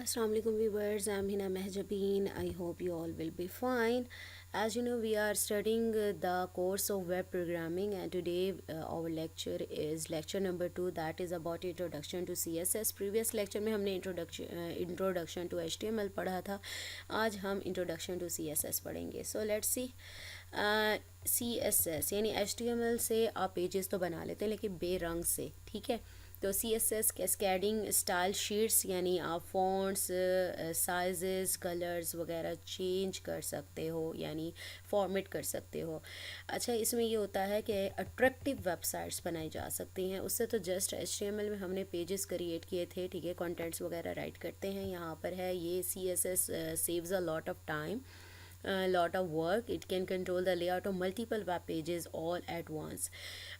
Assalamu alaikum viewers, I'm Hina Mehjabeen. I hope you all will be fine. As you know, we are studying the course of web programming, and today our lecture is lecture number 2, that is about introduction to CSS. Previous lecture में हमने introduction to HTML पढ़ा था. आज हम introduction to CSS पढ़ेंगे. So let's see. CSS यानी HTML से आप पेजेस तो बना लेते हैं लेकिन बेरंग से, ठीक है. तो CSS कैस्केडिंग स्टाइल शीट्स यानी आप फॉन्ट्स, साइजेस, कलर्स वगैरह चेंज कर सकते हो, यानी फॉर्मेट कर सकते हो. अच्छा, इसमें ये होता है कि अट्रैक्टिव वेबसाइट्स बनाई जा सकती हैं. उससे तो जस्ट HTML में हमने पेजेस क्रिएट किए थे, ठीक है, कंटेंट्स वगैरह राइट करते हैं. यहाँ पर है ये CSS saves a lot of time, lot of work. It can control the layout of multiple web pages all at once.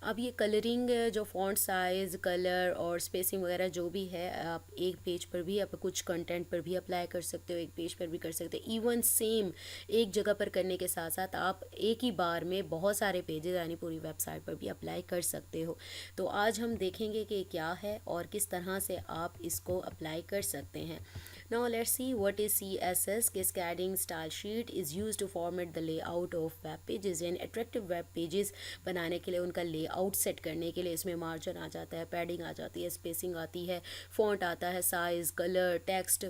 अब ये कलरिंग, जो फॉन्ट साइज़, कलर और स्पेसिंग वगैरह जो भी है, आप एक पेज पर भी, आप कुछ कंटेंट पर भी अप्लाई कर सकते हो, एक पेज पर भी कर सकते हो. इवन सेम एक जगह पर करने के साथ साथ आप एक ही बार में बहुत सारे पेजेस यानी पूरी वेबसाइट पर भी अप्लाई कर सकते हो. तो आज हम देखेंगे कि क्या है और किस तरह से आप इसको अप्लाई कर सकते हैं. Now let's see what is CSS. Cascading Style Sheet is used to format the layout of web pages. यानी attractive web pages बनाने के लिए उनका layout सेट करने के लिए इसमें मार्जिन आ जाता है, पैडिंग आ जाती है, स्पेसिंग आती है, फॉन्ट आता है, साइज़, कलर, टेक्स्ट,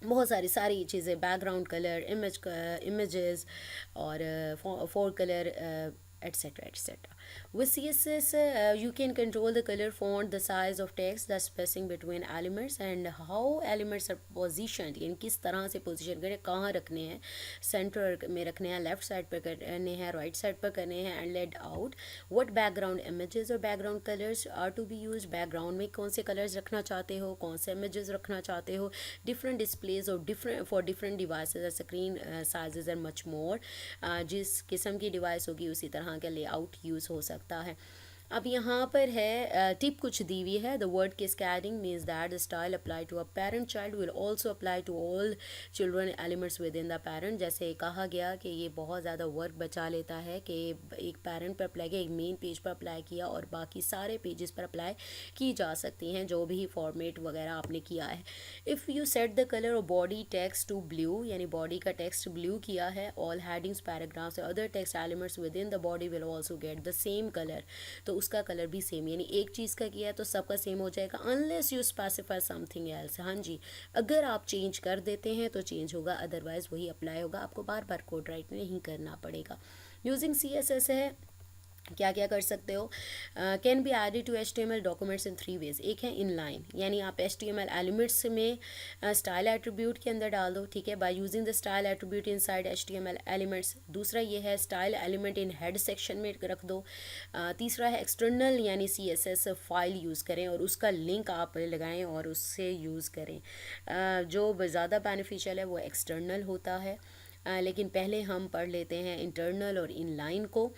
बहुत सारी चीज़ें, बैकग्राउंड कलर, इमेजेस और four colour, etc etc. With CSS you can control the color, font, the size of text, the spacing between elements and how elements are positioned, यानी किस तरह से position करें, कहाँ रखने हैं, सेंटर में रखने हैं, लेफ्ट साइड पर करने हैं, राइट साइड पर करने हैं, and let out what background images और background colours are to be use. Background में कौन से कलर्स रखना चाहते हो, कौन से इमेजेस रखना चाहते हो, डिफरेंट डिस्प्लेज और different devices, screen sizes and much more. जिस किस्म की डिवाइस होगी उसी तरह का लेआउट यूज़ हो सकता है. अब यहाँ पर है टिप कुछ दी हुई है. The word cascading means that the style apply to a parent child will also apply to all children elements with in the parent. जैसे कहा गया कि ये बहुत ज़्यादा वर्क बचा लेता है कि एक पेरेंट पर अप्लाई किया, एक मेन पेज पर अप्लाई किया और बाकी सारे पेजेस पर अप्लाई की जा सकती हैं जो भी फॉर्मेट वगैरह आपने किया है. If you set the colour of body text to blue, यानी बॉडी का टेक्स्ट ब्लू किया है, all headings, paragraphs, other text elements with in the body will also get the same colour. तो उसका कलर भी सेम, यानी एक चीज़ का किया है तो सबका सेम हो जाएगा, unless you specify something else. हाँ जी, अगर आप चेंज कर देते हैं तो चेंज होगा, अदरवाइज़ वही अप्लाई होगा, आपको बार बार कोड राइट नहीं करना पड़ेगा. यूजिंग CSS है, क्या क्या कर सकते हो. Can be added to HTML documents in 3 ways. एक है इनलाइन, यानी आप HTML एलिमेंट्स में स्टाइल एट्रीब्यूट के अंदर डाल दो, ठीक है, by using the style attribute in side HTML elements. दूसरा ये है style element in head section में रख दो. तीसरा है एक्सटर्नल, यानी CSS फाइल यूज़ करें और उसका लिंक आप लगाएं और उससे यूज़ करें. जो ज़्यादा बेनिफिशियल है वो एक्सटर्नल होता है, लेकिन पहले हम पढ़ लेते हैं इंटरनल और इनलाइन को,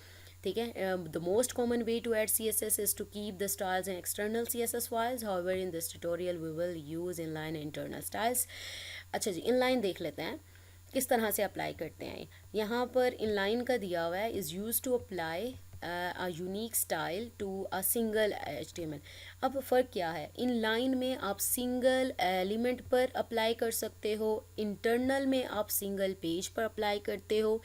ठीक है. The most common way to add CSS is to keep the styles in external CSS files. However in this tutorial we will use inline internal styles. अच्छा जी, इनलाइन देख लेते हैं किस तरह से अप्लाई करते हैं. यहाँ पर इनलाइन का दिया हुआ है, is use to apply a unique style to a single HTML. अब फ़र्क क्या है, इन लाइन में आप सिंगल एलिमेंट पर अप्लाई कर सकते हो, इंटरनल में आप सिंगल पेज पर अप्लाई करते हो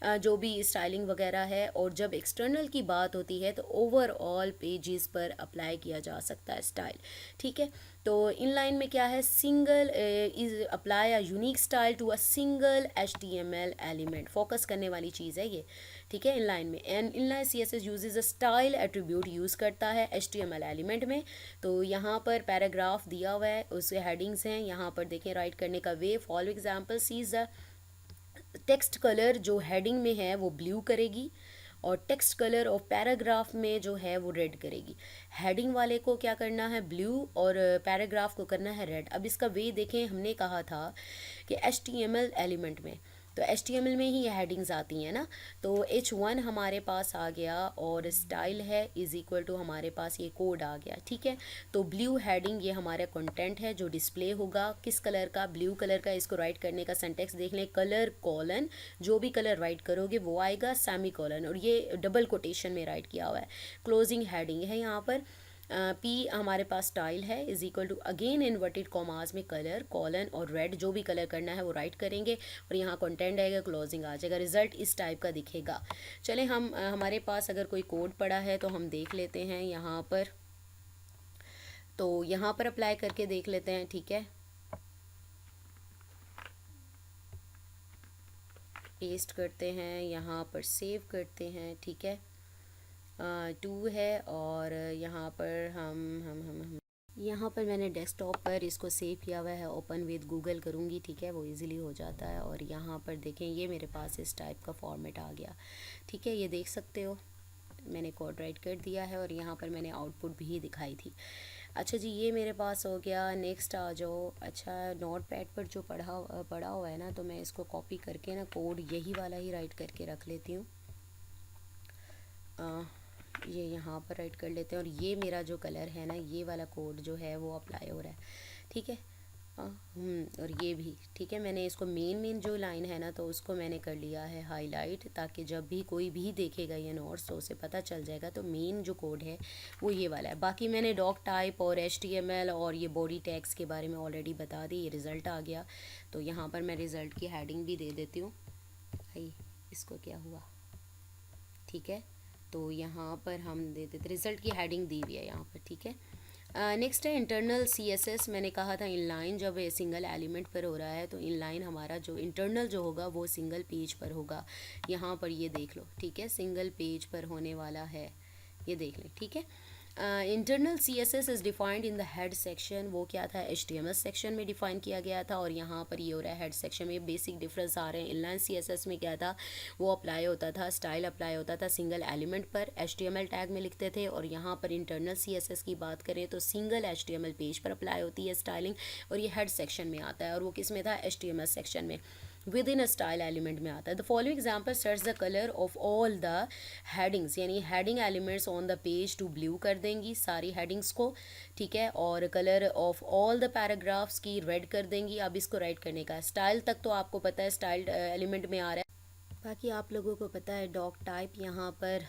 जो भी स्टाइलिंग वगैरह है, और जब एक्सटर्नल की बात होती है तो ओवरऑल पेजेस पर अप्लाई किया जा सकता है स्टाइल, ठीक है. तो इन लाइन में क्या है, single is apply a unique style to a single HTML element. Focus करने वाली चीज़ है ये, ठीक है, इन लाइन में. And in line CSS uses a style attribute use करता है HTML एलिमेंट में. तो यहाँ पर पैराग्राफ दिया हुआ है, उसके हेडिंग्स हैं, यहाँ पर देखें राइट करने का way. Follow example, sees the text colour जो हेडिंग में है वो ब्लू करेगी और टेक्स्ट कलर ऑफ पैराग्राफ में जो है वो रेड करेगी. हेडिंग वाले को क्या करना है, ब्लू, और पैराग्राफ को करना है रेड. अब इसका वे देखें, हमने कहा था कि HTML एलिमेंट में, तो HTML में ही ये हेडिंग्स आती हैं ना. तो H1 हमारे पास आ गया और स्टाइल है इज़ इक्वल टू हमारे पास ये कोड आ गया, ठीक है. तो ब्लू हेडिंग ये हमारा कंटेंट है जो डिस्प्ले होगा, किस कलर का, ब्लू कलर का. इसको राइट करने का सिंटेक्स देख लें, कलर कॉलन, जो भी कलर राइट करोगे वो आएगा, सेमी कॉलन, और ये डबल कोटेशन में राइट किया हुआ है. क्लोजिंग हेडिंग है यहाँ पर. पी हमारे पास स्टाइल है is equal to again inverted commas में कलर कॉलन और रेड जो भी कलर करना है वो राइट करेंगे और यहाँ कंटेंट आएगा, क्लोजिंग आ जाएगा, रिजल्ट इस टाइप का दिखेगा। चले हम हमारे पास अगर कोई कोड पड़ा है तो हम देख लेते हैं यहाँ पर, तो यहाँ पर अप्लाई करके देख लेते हैं। ठीक है, पेस्ट करते हैं, यहाँ पर सेव करते हैं। ठीक है, 2 है और यहाँ पर हम यहाँ पर मैंने डेस्कटॉप पर इसको सेव किया हुआ है, ओपन विद गूगल करूँगी। ठीक है, वो इजीली हो जाता है। और यहाँ पर देखें ये मेरे पास इस टाइप का फॉर्मेट आ गया। ठीक है, ये देख सकते हो मैंने कोड राइट कर दिया है और यहाँ पर मैंने आउटपुट भी दिखाई थी। अच्छा जी, ये मेरे पास हो गया। नेक्स्ट आ जाओ। अच्छा, नोट पैड पर जो पढ़ा हुआ है ना, तो मैं इसको कॉपी करके ना कोड यही वाला ही राइट करके रख लेती हूँ। ये यहाँ पर राइट कर लेते हैं और ये मेरा जो कलर है ना, ये वाला कोड जो है वो अप्लाई हो रहा है। ठीक है, और ये भी ठीक है। मैंने इसको मेन जो लाइन है ना, तो उसको मैंने कर लिया है हाईलाइट, ताकि जब भी कोई भी देखेगा ये नोट्स तो उसे पता चल जाएगा। तो मेन जो कोड है वो ये वाला है। बाकी मैंने डॉक टाइप और HTML और ये बॉडी टैग्स के बारे में ऑलरेडी बता दी। ये रिज़ल्ट आ गया, तो यहाँ पर मैं रिज़ल्ट की हेडिंग भी दे देती हूँ। भाई इसको क्या हुआ? ठीक है, तो यहाँ पर हम दे देते, रिज़ल्ट की हेडिंग दी हुई है यहाँ पर। ठीक है, नेक्स्ट है इंटरनल CSS। मैंने कहा था इनलाइन जब सिंगल एलिमेंट पर हो रहा है तो इनलाइन हमारा जो इंटरनल जो होगा वो सिंगल पेज पर होगा। यहाँ पर ये देख लो। ठीक है, सिंगल पेज पर होने वाला है, ये देख लें। ठीक है, internal CSS is defined in the head section. वो क्या था, HTML सेक्शन में डिफाइन किया गया था और यहाँ पर ये हो रहा है हेड सेक्शन में। बेसिक डिफरेंस आ रहे हैं। इनलाइन CSS में क्या था, वो अप्लाई होता था, स्टाइल अप्लाई होता था सिंगल एलिमेंट पर, HTML टैग में लिखते थे। और यहाँ पर इंटरनल CSS की बात करें तो सिंगल HTML पेज पर अप्लाई होती है स्टाइलिंग, और ये हेड सेक्शन में आता है। और वो किस में था, HTML सेक्शन में, within a style element में आता है। The following example sets the colour of all the headings, यानी heading elements on the page to blue कर देंगी सारी हेडिंग्स को। ठीक है, और colour of all the paragraphs की रेड कर देंगी। अब इसको राइट करने का स्टाइल तक तो आपको पता है, स्टाइल एलिमेंट में आ रहा है। बाकी आप लोगों को पता है डॉक टाइप, यहाँ पर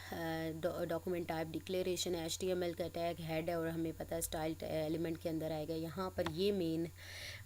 डॉक्यूमेंट टाइप डिक्लेरेशन है, HTML का टैग हेड है और हमें पता है स्टाइल एलिमेंट के अंदर आएगा। यहाँ पर ये मेन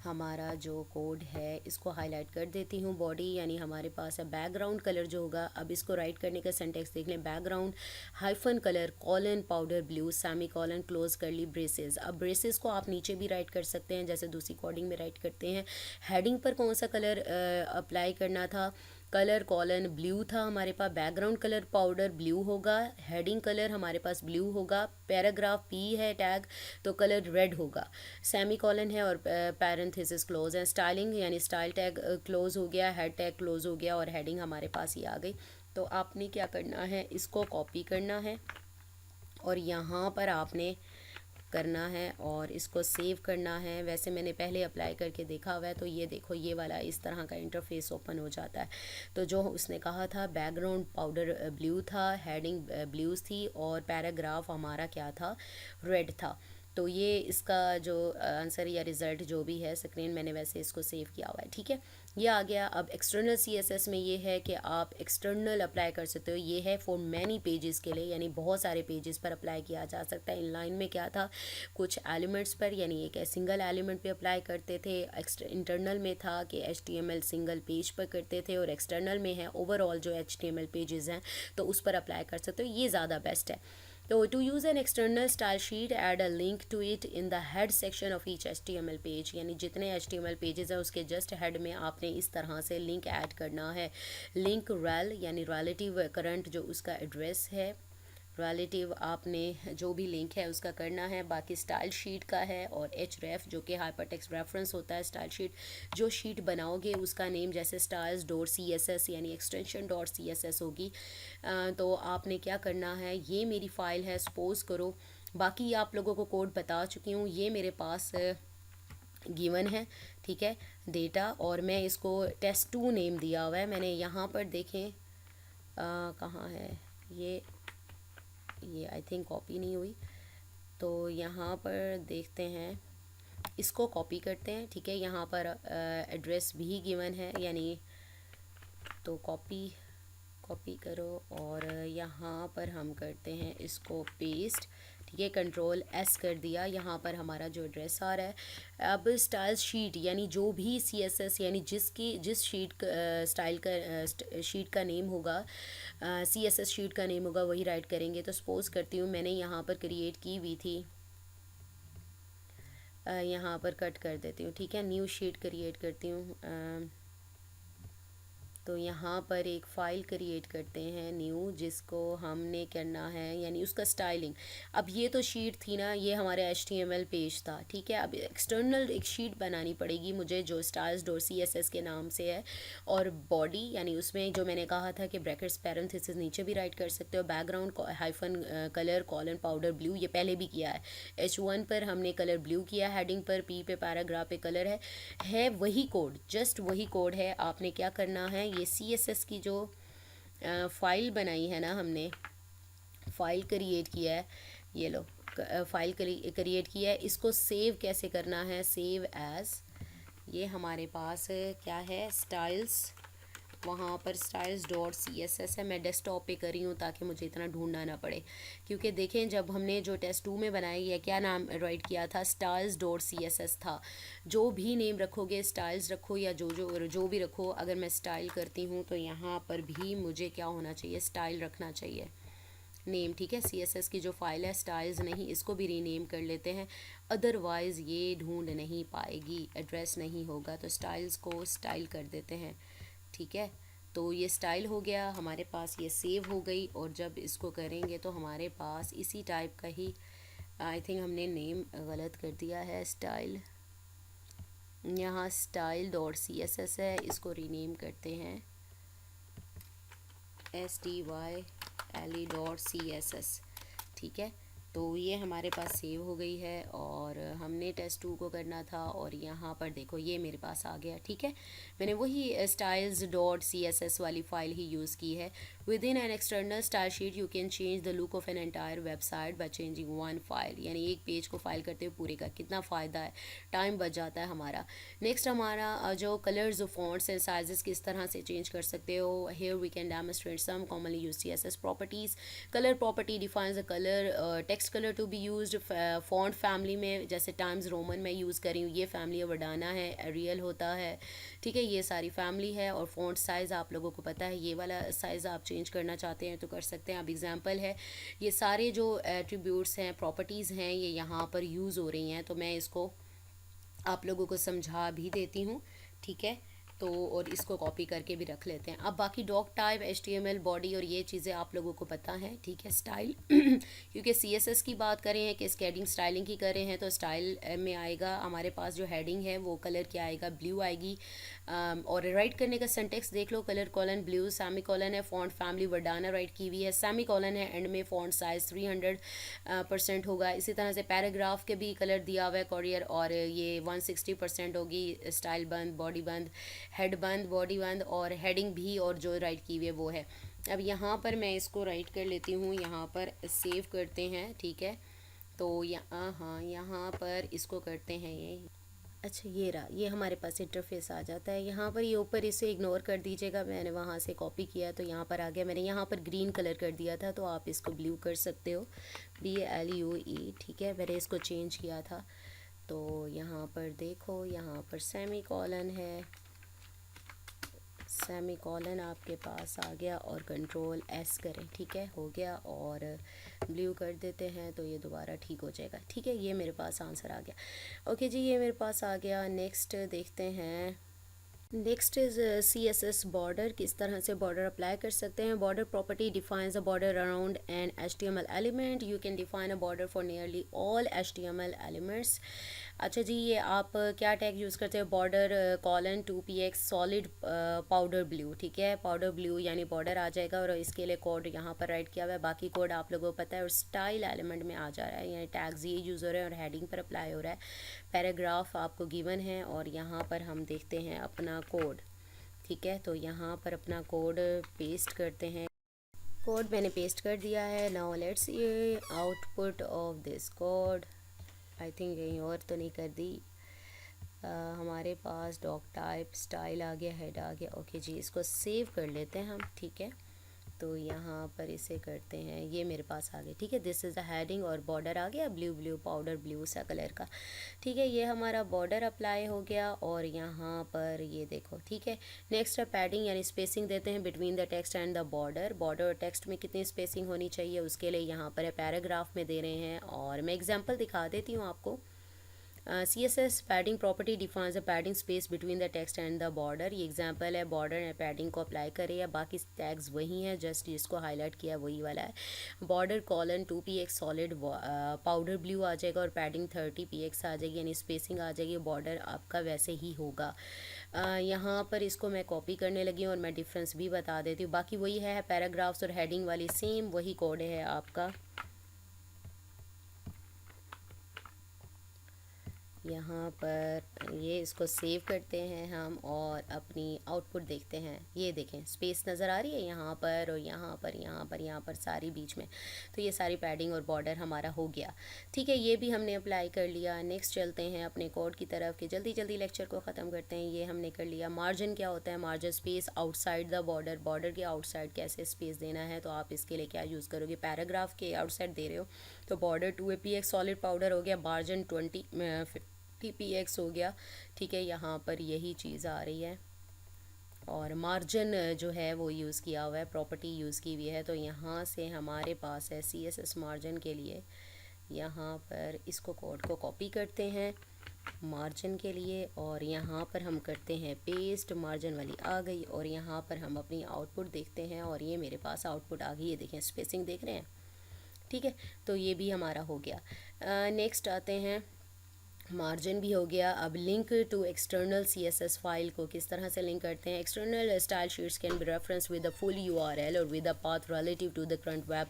हमारा जो कोड है इसको हाईलाइट कर देती हूँ। बॉडी यानी हमारे पास है बैकग्राउंड कलर जो होगा। अब इसको राइट करने का सिंटैक्स देख लें। Background hyphen colour colon powder blue semi colon close कर ली ब्रेसेस। अब ब्रेसेस को आप नीचे भी राइट कर सकते हैं जैसे दूसरी कोडिंग में राइट करते हैं। हेडिंग पर कौन सा कलर अप्लाई करना था, कलर कॉलन ब्लू था हमारे पास, बैकग्राउंड कलर पाउडर ब्लू होगा, हेडिंग कलर हमारे पास ब्लू होगा, पैराग्राफ P है टैग तो कलर रेड होगा, सेमी कॉलन है और पैरेंथेसिस क्लोज है। स्टाइलिंग यानी स्टाइल टैग क्लोज हो गया, हेड टैग क्लोज हो गया और हेडिंग हमारे पास ही आ गई। तो आपने क्या करना है, इसको कॉपी करना है और यहाँ पर आपने करना है और इसको सेव करना है। वैसे मैंने पहले अप्लाई करके देखा हुआ है, तो ये देखो ये वाला इस तरह का इंटरफेस ओपन हो जाता है। तो जो उसने कहा था बैकग्राउंड पाउडर ब्लू था, हेडिंग ब्लूज थी और पैराग्राफ हमारा क्या था, रेड था। तो ये इसका जो आंसर या रिज़ल्ट जो भी है, स्क्रीन मैंने वैसे इसको सेव किया हुआ है। ठीक है, ये आ गया। अब एक्सटर्नल CSS में ये है कि आप एक्सटर्नल अप्लाई कर सकते हो। ये है फॉर मैनी पेजेस के लिए, यानी बहुत सारे पेजेस पर अप्लाई किया जा सकता है। इनलाइन में क्या था, कुछ एलिमेंट्स पर यानी एक सिंगल एलिमेंट पे अप्लाई करते थे। इंटरनल में था कि HTML सिंगल पेज पर करते थे और एक्सटर्नल में है ओवरऑल जो HTML पेजेस हैं तो उस पर अप्लाई कर सकते हो। ये ज़्यादा बेस्ट है। तो to use an external style sheet add a link to it in the head section of each HTML page, यानी जितने HTML पेजेस हैं उसके जस्ट हेड में आपने इस तरह से लिंक ऐड करना है। लिंक रेल यानी रिलेटिव करंट जो उसका एड्रेस है, रिलेटिव आपने जो भी लिंक है उसका करना है। बाकी स्टाइल शीट का है और href जो कि हाइपरटेक्स्ट रेफरेंस होता है। स्टाइल शीट जो शीट बनाओगे उसका नेम जैसे styles.css यानी एक्सटेंशन .css होगी। तो आपने क्या करना है, ये मेरी फ़ाइल है सपोज़ करो, बाकी आप लोगों को कोड बता चुकी हूँ। ये मेरे पास गिवन है, ठीक है, डेटा, और मैं इसको test2 नेम दिया हुआ है मैंने। यहाँ पर देखें कहाँ है ये आई थिंक कॉपी नहीं हुई, तो यहाँ पर देखते हैं, इसको कॉपी करते हैं। ठीक है, यहाँ पर एड्रेस भी गिवन है यानी, तो कॉपी करो और यहाँ पर हम करते हैं इसको पेस्ट। ठीक है, कंट्रोल एस कर दिया। यहाँ पर हमारा जो एड्रेस आ रहा है, अब स्टाइल शीट यानी जो भी CSS यानी जिस शीट स्टाइल का शीट का नेम होगा, CSS शीट का नेम होगा वही राइट करेंगे। तो सपोज़ करती हूँ मैंने यहाँ पर क्रिएट की हुई थी, यहाँ पर कट कर देती हूँ, ठीक है, न्यू शीट क्रिएट करती हूँ। तो यहाँ पर एक फ़ाइल क्रिएट करते हैं न्यू, जिसको हमने करना है यानी उसका स्टाइलिंग। अब ये तो शीट थी ना, ये हमारे HTML पेज था, ठीक है। अब एक्सटर्नल एक शीट बनानी पड़ेगी मुझे जो styles.css के नाम से है, और बॉडी यानी उसमें जो मैंने कहा था कि ब्रैकेट्स पैरेंथेसिस नीचे भी राइट कर सकते हो, background hyphen colour colon powder blue, ये पहले भी किया है। H1 पर हमने कलर ब्लू किया, हेडिंग पर P पे पैराग्राफ पे कलर है वही कोड, जस्ट वही कोड है। आपने क्या करना है, ये CSS की जो फ़ाइल बनाई है ना, हमने फ़ाइल क्रिएट किया है, ये लो फ़ाइल क्रिएट किया है, इसको सेव कैसे करना है, सेव एज़, ये हमारे पास क्या है, स्टाइल्स, वहाँ पर styles.css है। मैं डेस्कटॉप पे कर रही हूँ ताकि मुझे इतना ढूंढना ना पड़े, क्योंकि देखें जब हमने जो टेस्ट 2 में बनाई है, क्या नाम राइट किया था, styles.css था। जो भी नेम रखोगे, स्टाइल्स रखो या जो भी रखो, अगर मैं स्टाइल करती हूँ तो यहाँ पर भी मुझे क्या होना चाहिए, स्टाइल रखना चाहिए नेम, ठीक है। CSS की जो फाइल है स्टाइल्स नहीं, इसको भी रीनेम कर लेते हैं, अदरवाइज़ ये ढूंढ नहीं पाएगी, एड्रेस नहीं होगा। तो स्टाइल्स को स्टाइल कर देते हैं, ठीक है। तो ये स्टाइल हो गया हमारे पास, ये सेव हो गई, और जब इसको करेंगे तो हमारे पास इसी टाइप का ही, आई थिंक हमने नेम गलत कर दिया है, स्टाइल, यहाँ style.css है, इसको रीनेम करते हैं style.css, ठीक है। तो ये हमारे पास सेव हो गई है, और हमने टेस्ट 2 को करना था, और यहाँ पर देखो ये मेरे पास आ गया, ठीक है। मैंने वही styles.css वाली फ़ाइल ही यूज़ की है। With in an external style sheet you can change the look of an entire website by changing one file, यानी एक पेज को फाइल करते हुए पूरे का कितना फ़ायदा है, टाइम बच जाता है हमारा। नेक्स्ट हमारा जो colours of fonts and sizes किस तरह से चेंज कर सकते हो, here we can demonstrate some commonly use CSS properties. Colour property defines the colour text colour to be used font family में, जैसे टाइम्स रोमन में यूज़ करी हूँ, ये फैमिली वर्डाना है, एरियल होता है, ठीक है, ये सारी फैमिली है। और फॉन्ट साइज़ आप लोगों को पता है, ये वाला साइज़ आप चेंज करना चाहते हैं तो कर सकते हैं। अब एग्जांपल है, ये सारे जो एट्रीब्यूट्स हैं, प्रॉपर्टीज़ हैं, ये यहाँ पर यूज़ हो रही हैं, तो मैं इसको आप लोगों को समझा भी देती हूँ, ठीक है। तो और इसको कॉपी करके भी रख लेते हैं। अब बाकी डॉक टाइप, HTML बॉडी और ये चीज़ें आप लोगों को पता है, ठीक है। स्टाइल क्योंकि CSS की बात करें हैं कि स्केडिंग स्टाइलिंग की कर रहे हैं, तो स्टाइल में आएगा हमारे पास जो हेडिंग है वो कलर क्या आएगा, ब्लू आएगी। और राइट करने का सिंटेक्स देख लो, colour colon blue, semicolon है, फॉन्ट फैमिली वर्डाना राइट की हुई है, सेमी कॉलन है, एंड में फॉन्ट साइज 300% होगा। इसी तरह से पैराग्राफ के भी कलर दिया हुआ है कॉरियर, और ये 160% होगी, स्टाइल बंद, बॉडी बंद, हेड बंद, बॉडी बंद, और हेडिंग भी और जो राइट की हुई है वो है। अब यहाँ पर मैं इसको राइट कर लेती हूँ, यहाँ पर सेव करते हैं, ठीक है। तो यहाँ, हाँ, यहाँ पर इसको करते हैं ये, अच्छा ये रहा, ये हमारे पास इंटरफेस आ जाता है। यहाँ पर ये ऊपर इसे इग्नोर कर दीजिएगा, मैंने वहाँ से कॉपी किया तो यहाँ पर आ गया। मैंने यहाँ पर ग्रीन कलर कर दिया था, तो आप इसको ब्लू कर सकते हो, BLUE, ठीक है। मैंने इसको चेंज किया था। तो यहाँ पर देखो, यहाँ पर सेमी कॉलन है, सेमी कॉलन आपके पास आ गया, और कंट्रोल S करें, ठीक है, हो गया। और ब्लू कर देते हैं तो ये दोबारा ठीक हो जाएगा, ठीक है। ये मेरे पास आंसर आ गया, ओके जी, ये मेरे पास आ गया। नेक्स्ट देखते हैं, नेक्स्ट इज़ CSS बॉर्डर, किस तरह से बॉर्डर अप्लाई कर सकते हैं। Border property defines a border around an HTML element, you can define a border for nearly all HTML elements. अच्छा जी, ये आप क्या टैग यूज़ करते हैं, border colon 2px solid powder blue, ठीक है। पाउडर ब्लू यानी बॉर्डर आ जाएगा, और इसके लिए कोड यहाँ पर राइट किया हुआ है, बाकी कोड आप लोगों को पता है। और स्टाइल एलिमेंट में आ जा रहा है, यानी टैग्स ये यूज़ हो रहे हैं और हेडिंग पर अप्लाई हो रहा है। पैराग्राफ आपको गिवन है, और यहाँ पर हम देखते हैं अपना कोड, ठीक है। तो यहाँ पर अपना कोड पेस्ट करते हैं, कोड मैंने पेस्ट कर दिया है। Now let's see output of this code, I think कहीं और तो नहीं कर दी। हमारे पास डॉक टाइप, स्टाइल आ गया, हेड आ गया, ओके जी, इसको सेव कर लेते हैं हम, ठीक है। तो यहाँ पर इसे करते हैं, ये मेरे पास आ गया, ठीक है। दिस इज़ अ हेडिंग और बॉर्डर आ गया ब्लू ब्लू पाउडर ब्लू सा कलर का, ठीक है। ये हमारा बॉर्डर अप्लाई हो गया और यहाँ पर ये देखो, ठीक है। नेक्स्ट है पैडिंग यानी स्पेसिंग देते हैं between the text and the border. Border और टेक्स्ट में कितनी स्पेसिंग होनी चाहिए उसके लिए यहाँ पर पैराग्राफ में दे रहे हैं, और मैं एग्जाम्पल दिखा देती हूँ आपको। CSS padding property defines a padding space between the text and the border। ये एग्जांपल है, बॉर्डर एंड पैडिंग को अप्लाई करें, या बाकी टैग्स वही हैं, जस्ट जिसको हाईलाइट किया वही वाला है। Border colon 2px solid powder blue आ जाएगा और पैडिंग 30px आ जाएगी, यानी स्पेसिंग आ जाएगी। बॉर्डर आपका वैसे ही होगा। यहाँ पर इसको मैं कॉपी करने लगी हूँ और मैं डिफरेंस भी बता देती हूँ। बाकी वही है, पैराग्राफ्स और हेडिंग वाली सेम वही कोड है आपका। यहाँ पर ये इसको सेव करते हैं हम और अपनी आउटपुट देखते हैं। ये देखें स्पेस नज़र आ रही है यहाँ पर और यहाँ पर, यहाँ पर, यहाँ पर सारी बीच में। तो ये सारी पैडिंग और बॉर्डर हमारा हो गया, ठीक है। ये भी हमने अप्लाई कर लिया। नेक्स्ट चलते हैं अपने कोड की तरफ कि जल्दी जल्दी लेक्चर को ख़त्म करते हैं। ये हमने कर लिया। मार्जिन क्या होता है? Margin space outside the border. Border के आउटसाइड कैसे स्पेस देना है, तो आप इसके लिए क्या यूज़ करोगे? पैराग्राफ के आउटसाइड दे रहे हो तो बॉर्डर 2px सॉलिड पाउडर हो गया, मार्जिन 20px हो गया, ठीक है। यहाँ पर यही चीज़ आ रही है और मार्जिन जो है वो यूज़ किया हुआ है, प्रॉपर्टी यूज़ की हुई है। तो यहाँ से हमारे पास है CSS मार्जिन के लिए, यहाँ पर इसको कोड को कॉपी करते हैं मार्जिन के लिए और यहाँ पर हम करते हैं पेस्ट। मार्जिन वाली आ गई और यहाँ पर हम अपनी आउटपुट देखते हैं और ये मेरे पास आउटपुट आ गई। ये देखें स्पेसिंग देख रहे हैं, ठीक है। तो ये भी हमारा हो गया। नेक्स्ट आते हैं, मार्जिन भी हो गया। अब link to external CSS file को किस तरह से लिंक करते हैं? External style sheets can be reference with the full URL और with the path relative to the current web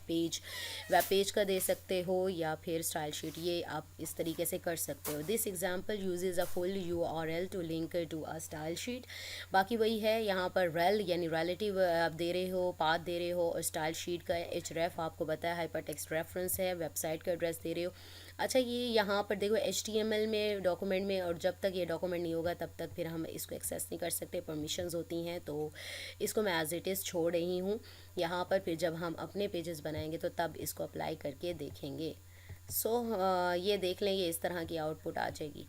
page का दे सकते हो या फिर स्टाइल शीट, ये आप इस तरीके से कर सकते हो। This example uses a full URL to link to a style sheet. बाकी वही है, यहाँ पर रेल यानी रिलेटिव आप दे रहे हो, पाथ दे रहे हो, और स्टाइल शीट का href आपको बताया हाइपरटेक्स्ट रेफरेंस है, वेबसाइट का एड्रेस दे रहे हो। अच्छा, ये यहाँ पर देखो HTML में डॉक्यूमेंट में, और जब तक ये डॉक्यूमेंट नहीं होगा तब तक फिर हम इसको एक्सेस नहीं कर सकते, परमिशंस होती हैं। तो इसको मैं एज इट इज़ छोड़ रही हूँ। यहाँ पर फिर जब हम अपने पेजेस बनाएंगे तो तब इसको अप्लाई करके देखेंगे। ये देख लें, ये इस तरह की आउटपुट आ जाएगी,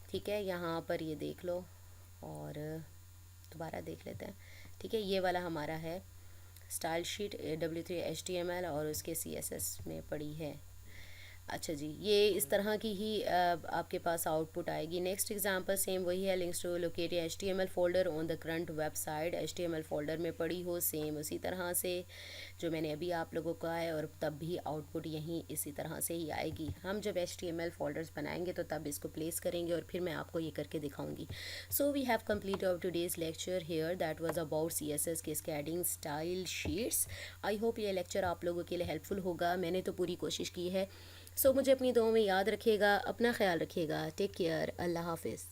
ठीक है। यहाँ पर ये देख लो और दोबारा देख लेते हैं, ठीक है। ये वाला हमारा है स्टाइल शीट W3 HTML और उसके CSS में पड़ी है। अच्छा जी, ये इस तरह की ही आपके पास आउटपुट आएगी। नेक्स्ट एग्जांपल सेम वही है, links to locate HTML folder on the current website. HTML folder में पड़ी हो, सेम उसी तरह से जो मैंने अभी आप लोगों को है, और तब भी आउटपुट यहीं इसी तरह से ही आएगी। हम जब HTML फोल्डर्स बनाएंगे तो तब इसको प्लेस करेंगे और फिर मैं आपको ये करके दिखाऊंगी। So we have complete our today's lecture here, that was about CSS cascading style sheets. I hope ये लेक्चर आप लोगों के लिए हेल्पफुल होगा। मैंने तो पूरी कोशिश की है। मुझे अपनी दुआओं में याद रखिएगा, अपना ख्याल रखिएगा। टेक केयर, अल्लाह हाफिज़।